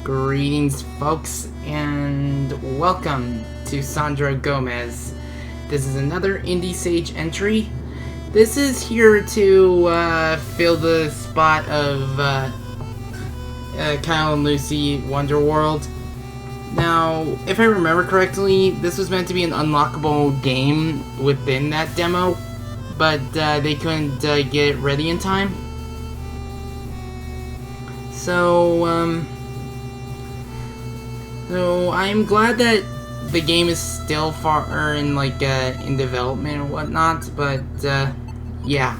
Greetings, folks, and welcome to Sondro Gomez. This is another Indie Sage entry. This is here to fill the spot of Kyle and Lucy Wonderworld. Now, if I remember correctly, this was meant to be an unlockable game within that demo, but they couldn't get it ready in time. So I'm glad that the game is still far in in development or whatnot, but yeah.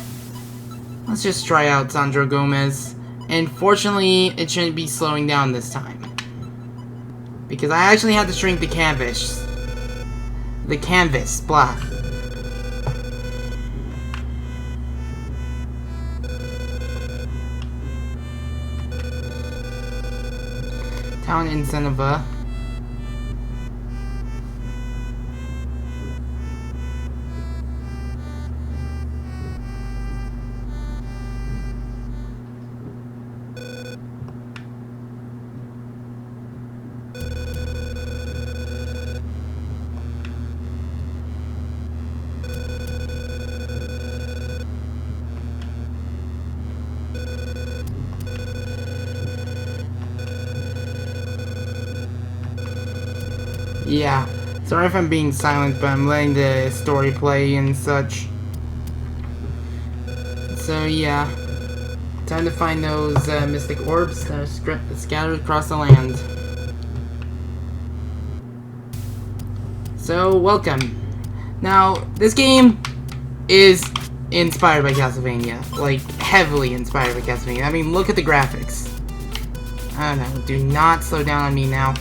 Let's just try out Sondro Gomez. And fortunately, it shouldn't be slowing down this time, because I actually had to shrink the canvas. Blah. Town in Seneva. Yeah, sorry if I'm being silent, but I'm letting the story play and such. So yeah, time to find those mystic orbs that are scattered across the land. So, welcome. Now, this game is inspired by Castlevania, like, heavily inspired by Castlevania. I mean, look at the graphics. I don't know, do not slow down on me now.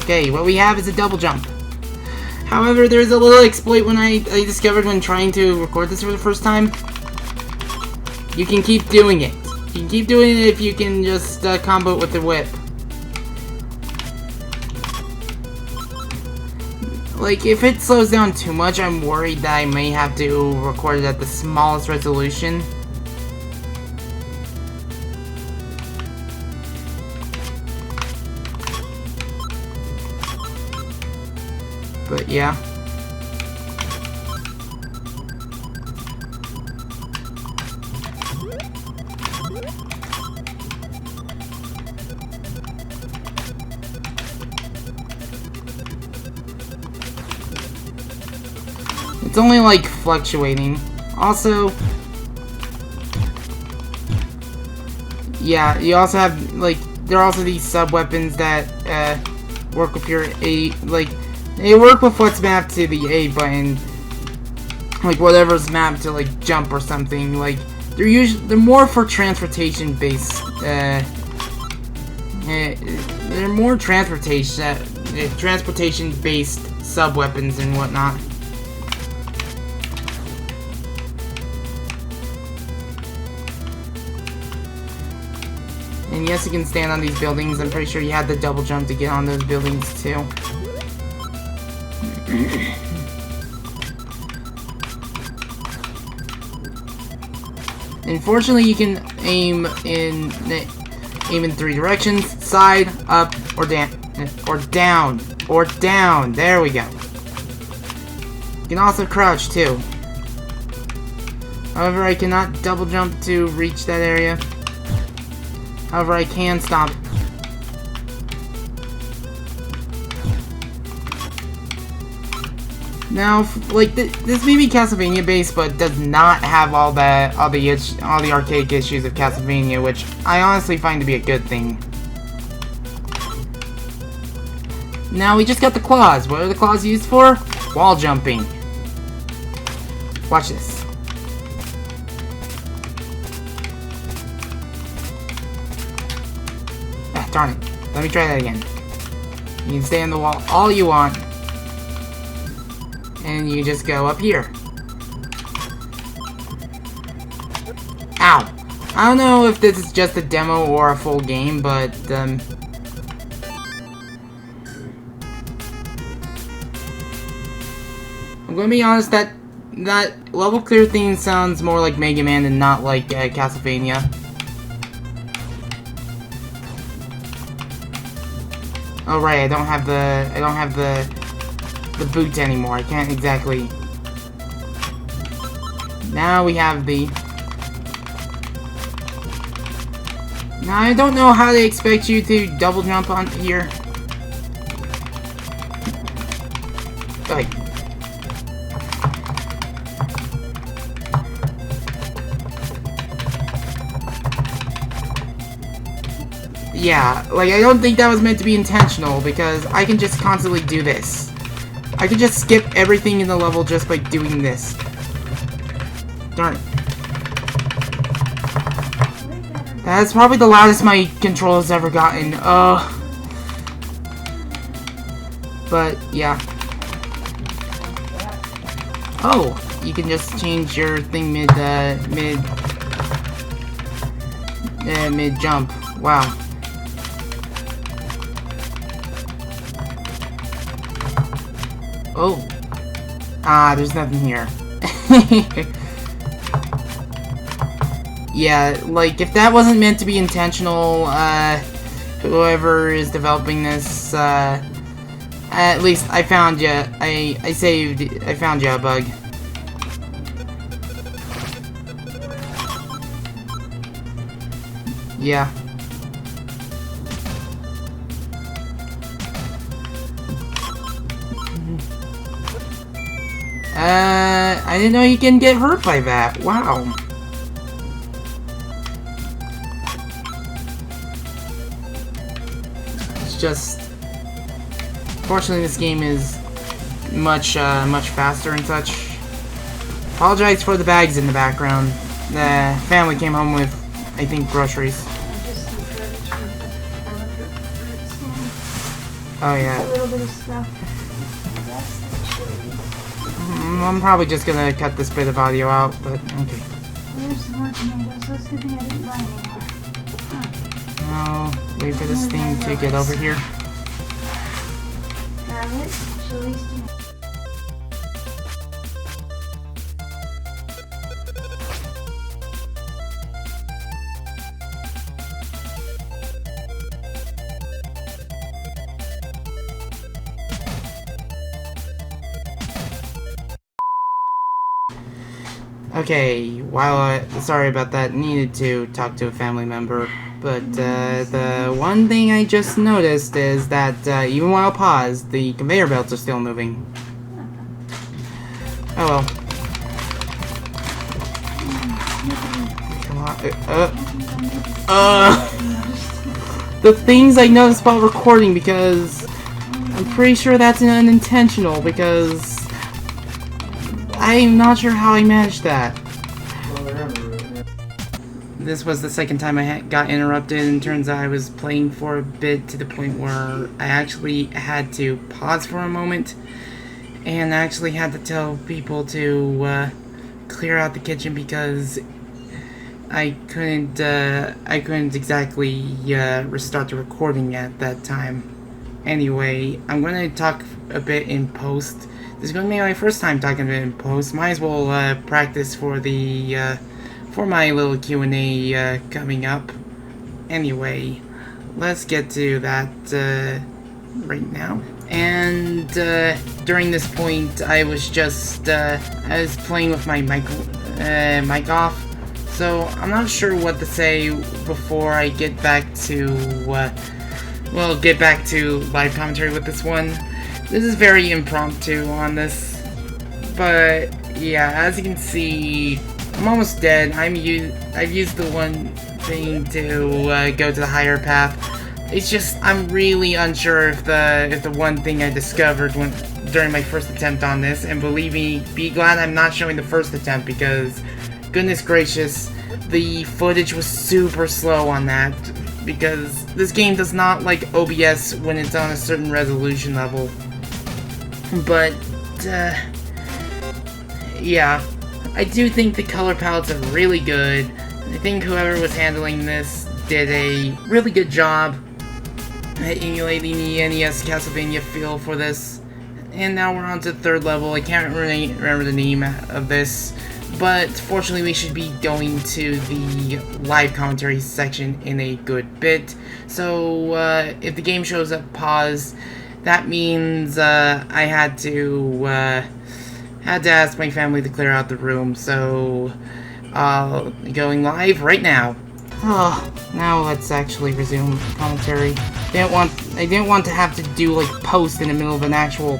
Okay, what we have is a double jump. However, there's a little exploit I discovered when trying to record this for the first time. You can keep doing it. You can keep doing it if you can just combo it with the whip. Like, if it slows down too much, I'm worried that I may have to record it at the smallest resolution. But yeah. It's only like fluctuating. Also, yeah, you also have like there are also these sub weapons that work with your A, like they work with what's mapped to the A button, like whatever's mapped to like jump or something. Like they're more for transportation based. They're more transportation based sub weapons and whatnot. And yes, you can stand on these buildings. I'm pretty sure you had the double jump to get on those buildings too. Unfortunately, you can aim in three directions: side, up, or down, or down. There we go. You can also crouch too. However, I cannot double jump to reach that area. However, I can stop. Now, like this may be Castlevania based, but does not have all the archaic issues of Castlevania, which I honestly find to be a good thing. Now we just got the claws. What are the claws used for? Wall jumping. Watch this. Ah, darn it. Let me try that again. You can stay on the wall all you want. And you just go up here. Ow! I don't know if this is just a demo or a full game, but I'm gonna be honest, that level clear theme sounds more like Mega Man and not like Castlevania. Oh right, I don't have the boot anymore. I can't exactly. Now we have the. Now I don't know how they expect you to double jump on here. Like. Yeah, like I don't think that was meant to be intentional because I can just constantly do this. I can just skip everything in the level just by doing this. Darn it. That's probably the loudest my controller's ever gotten. But yeah. Oh, you can just change your thing mid jump. Wow. Oh. Ah, there's nothing here. Yeah, like, if that wasn't meant to be intentional, whoever is developing this, at least I found ya. I found ya a bug. Yeah. I didn't know you can get hurt by that. Wow. It's just... Fortunately, this game is much faster and such. Apologize for the bags in the background. The family came home with, I think, groceries. Oh yeah. A little bit of stuff. I'm probably just gonna cut this bit of audio out, but okay. There's some more tomatoes. That's a good thing I didn't buy anymore. Oh, wait for this thing to get over here. Grab it. Chili's tomatoes. Okay, sorry about that, needed to talk to a family member, but the one thing I just noticed is that even while paused, the conveyor belts are still moving. Oh well. Come on. The things I noticed while recording, because I'm pretty sure that's unintentional, because I'm not sure how I managed that. This was the second time I got interrupted, and turns out I was playing for a bit to the point where I actually had to pause for a moment and actually had to tell people to clear out the kitchen because I couldn't exactly restart the recording at that time. Anyway, I'm going to talk a bit in post. This is going to be my first time talking about it in post. Might as well practice for the for my little Q&A coming up. Anyway, let's get to that right now. And during this point, I was just I was playing with my mic off, so I'm not sure what to say before I get back to get back to live commentary with this one. This is very impromptu on this, but yeah, as you can see, I'm almost dead. I've used the one thing to go to the higher path. It's just I'm really unsure if the one thing I discovered during my first attempt on this, and believe me, be glad I'm not showing the first attempt because, goodness gracious, the footage was super slow on that because this game does not like OBS when it's on a certain resolution level. But, yeah, I do think the color palettes are really good. I think whoever was handling this did a really good job at emulating the NES Castlevania feel for this. And now we're on to the third level. I can't really remember the name of this, But fortunately, we should be going to the live commentary section in a good bit. So if the game shows up pause, that means I had to ask my family to clear out the room. So going live right now. Oh, now let's actually resume commentary. I didn't want to have to do like post in the middle of an actual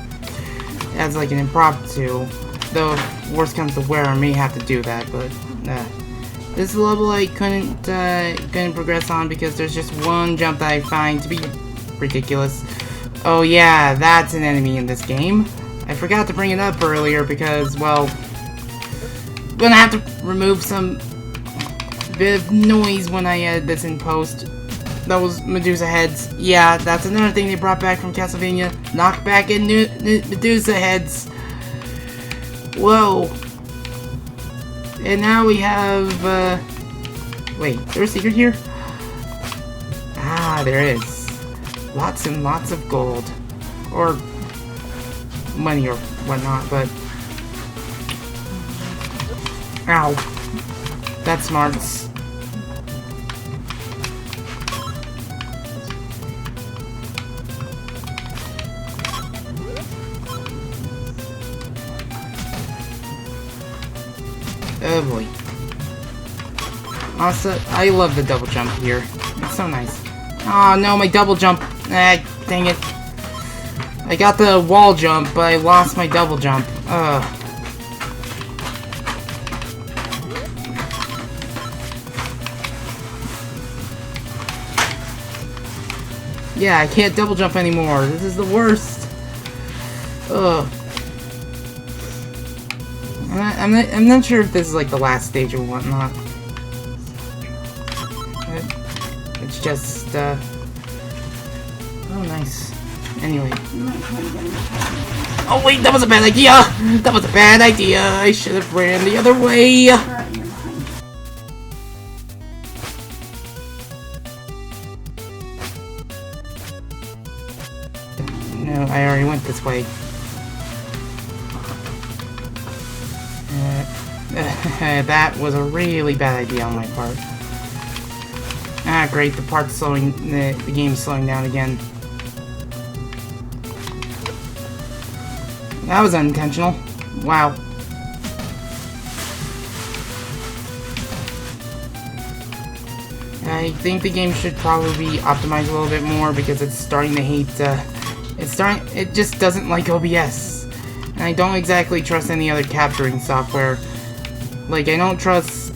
as like an impromptu. Though if worst comes to where I may have to do that, but this level I couldn't progress on because there's just one jump that I find to be ridiculous. Oh yeah, that's an enemy in this game. I forgot to bring it up earlier because, well, I'm gonna have to remove some bit of noise when I edit this in post. Those Medusa heads. Yeah, that's another thing they brought back from Castlevania. Knock back in Medusa heads. Whoa. And now we have, wait, is there a secret here? Ah, there is. Lots and lots of gold. Or money or whatnot, but... Ow. That's smarts. Oh boy. Also, I love the double jump here. It's so nice. Oh no, my double jump. Ah, dang it. I got the wall jump, but I lost my double jump. Ugh. Yeah, I can't double jump anymore. This is the worst. Ugh. I'm not sure if this is like the last stage or whatnot. It's just, oh nice. Anyway. Oh wait, that was a bad idea! That was a bad idea! I should have ran the other way! No, I already went this way. That was a really bad idea on my part. Ah, great, the game's slowing down again. That was unintentional. Wow. I think the game should probably be optimized a little bit more because it's starting to hate, it just doesn't like OBS. And I don't exactly trust any other capturing software. Like, I don't trust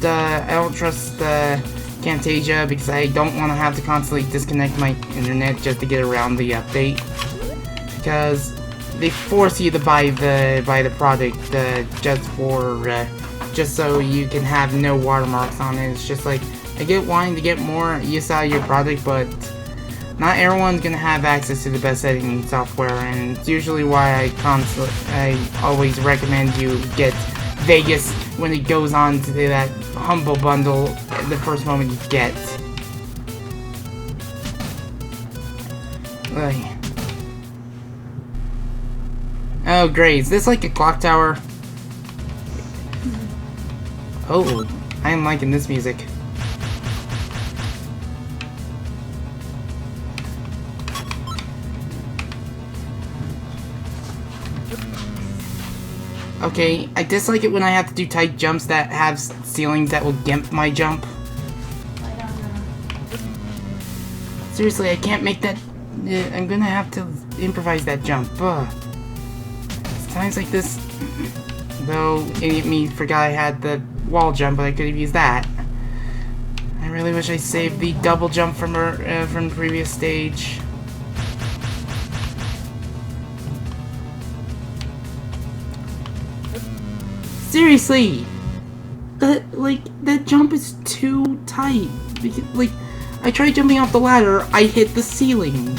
Camtasia because I don't want to have to constantly disconnect my internet just to get around the update. Because they force you to buy the product just so you can have no watermarks on it. It's just like, I get wanting to get more use out of your product, but not everyone's gonna have access to the best editing software, and it's usually why I always recommend you get Vegas when it goes on to that humble bundle the first moment you get. Oh great, is this like a clock tower? Oh, I am liking this music. Okay, I dislike it when I have to do tight jumps that have ceilings that will gimp my jump. Seriously, I can't make that. I'm gonna have to improvise that jump. It's times like this. Though, idiot me forgot I had the wall jump, but I could have used that. I really wish I saved the double jump from the previous stage. Seriously! That jump is too tight. Because, like, I tried jumping off the ladder, I hit the ceiling.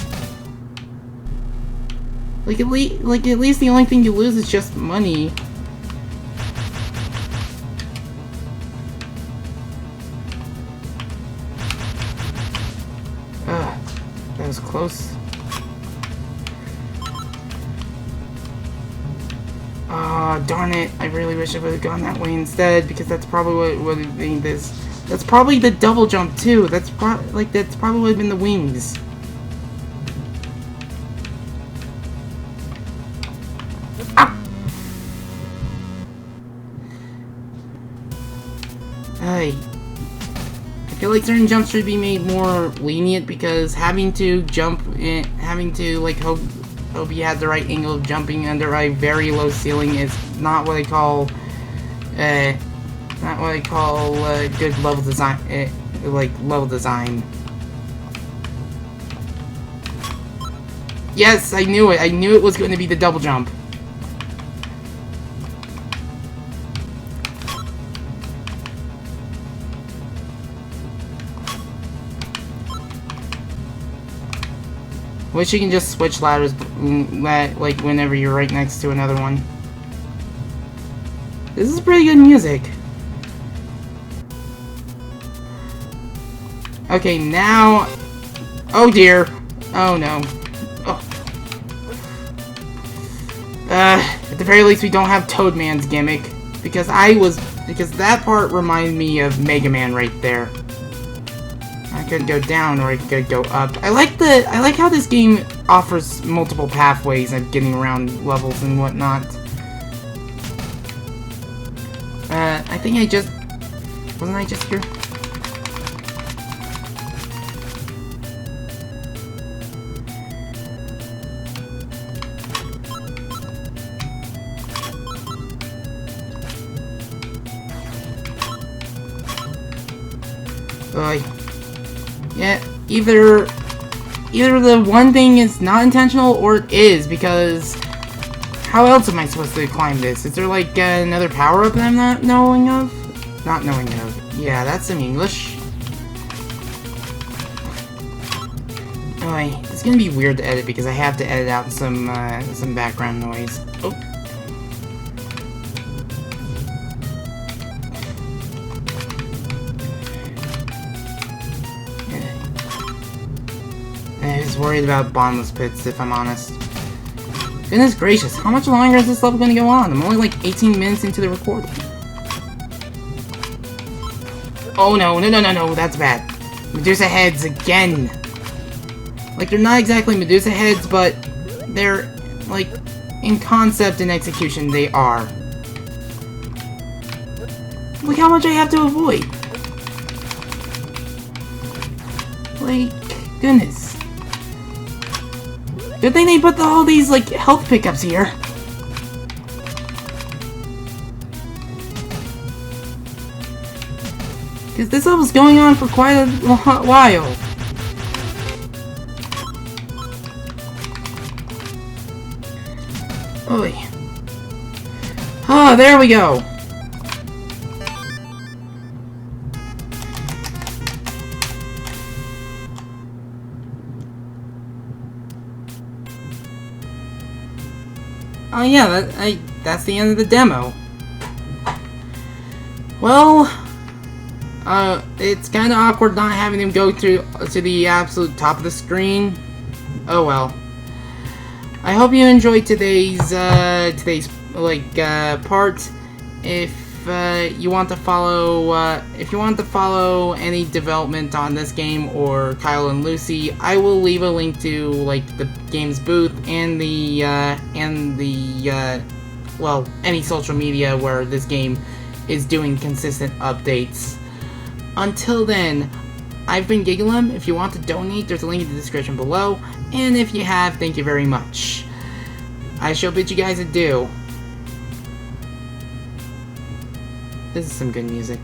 Like, at least the only thing you lose is just money. That was close. Oh, darn it. I really wish I would have gone that way instead, because that's probably what would have been this. That's probably the double jump, too. That's probably would have been the wings. Ah! Hey. I feel like certain jumps should be made more lenient, because having to jump in, having to like hope you had the right angle of jumping under a very low ceiling is not what I call good level design. Like level design. Yes, I knew it. I knew it was going to be the double jump. Wish you can just switch ladders, like, whenever you're right next to another one. This is pretty good music. Okay, now... Oh dear. Oh no. Oh. At the very least we don't have Toadman's gimmick. Because that part reminded me of Mega Man right there. I could go down or I could go up. I like how this game offers multiple pathways of getting around levels and whatnot. I think wasn't I just here? Yeah, either the one thing is not intentional or it is, because how else am I supposed to climb this? Is there like another power up that I'm not knowing of? Not knowing of. Yeah, that's some English. Oh, it's gonna be weird to edit because I have to edit out some background noise. Oh. I was worried about bottomless pits, if I'm honest. Goodness gracious, how much longer is this level gonna go on? I'm only like 18 minutes into the recording. Oh no, no, that's bad. Medusa heads again. Like, they're not exactly Medusa heads, but they're, like, in concept and execution, they are. Look how much I have to avoid. Like, goodness. Good thing they put all these, like, health pickups here. Because this level's going on for quite a while. Oy. Ah, there we go. Oh yeah, that's the end of the demo. Well, it's kind of awkward not having him go to the absolute top of the screen. Oh well. I hope you enjoyed today's part. If you want to follow any development on this game or Kyle and Lucy, I will leave a link to like the game's booth and well, any social media where this game is doing consistent updates. Until then, I've been Gigalem. If you want to donate, there's a link in the description below. And if you have, thank you very much. I shall bid you guys adieu. This is some good music.